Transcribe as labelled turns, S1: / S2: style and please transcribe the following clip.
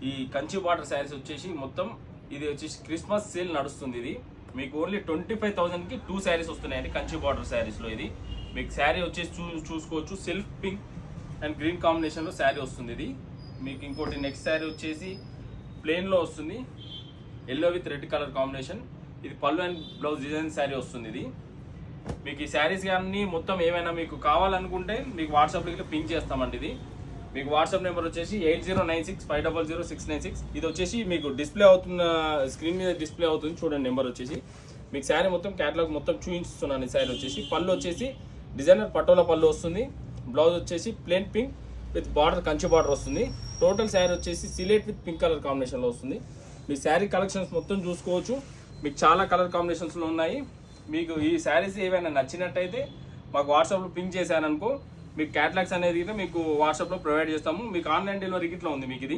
S1: ఈ కంచి బార్డర్ శారీస్ వచ్చేసి మొత్తం ఇది వచ్చేసి క్రిస్మస్ సేల్ నడుస్తుంది. ఇది మీకు ఓన్లీ 25,000కి 2 శారీస్ వస్తున్నాయండి కంచి బార్డర్ శారీస్లో. ఇది మీకు శారీ వచ్చేసి చూసుకోవచ్చు, సెల్ఫ్ పింక్ అండ్ గ్రీన్ కాంబినేషన్లో శారీ వస్తుంది. ఇది మీకు ఇంకోటి నెక్స్ట్ శారీ వచ్చేసి ప్లెయిన్లో వస్తుంది, yellow with red colour combination. ఇది పళ్ళు అండ్ బ్లౌజ్ డిజైన్ శారీ వస్తుంది. ఇది మీకు ఈ శారీస్ కానీ మొత్తం ఏమైనా మీకు కావాలనుకుంటే మీకు వాట్సాప్లో పింక్ చేస్తామండి. ఇది మీకు వాట్సాప్ నెంబర్ వచ్చేసి 8096500696. ఇది వచ్చేసి మీకు డిస్ప్లే అవుతున్న స్క్రీన్ మీద డిస్ప్లే అవుతుంది చూడండి నెంబర్ వచ్చేసి. మీకు శారీ మొత్తం క్యాటలాగ్ మొత్తం చూపిస్తున్నాను. ఈ శారీ వచ్చేసి పళ్ళు వచ్చేసి డిజైనర్ పటోలా పళ్ళు వస్తుంది, బ్లౌజ్ వచ్చేసి plain pink with border Kanchi border వస్తుంది. టోటల్ శారీ వచ్చేసి సిలేట్ విత్ పింక్ కలర్ కాంబినేషన్లో వస్తుంది. మీ శారీ కలెక్షన్స్ మొత్తం చూసుకోవచ్చు, మీకు చాలా కలర్ కాంబినేషన్స్లో ఉన్నాయి. మీకు ఈ శారీస్ ఏవైనా నచ్చినట్టయితే మాకు వాట్సాప్లో పింక్ చేశారనుకో మీకు క్యాటలాగ్స్ అనేది మీకు వాట్సాప్లో ప్రొవైడ్ చేస్తాము. మీకు ఆన్లైన్ డెలివరీకి ఇట్లా ఉంది మీకు ఇది.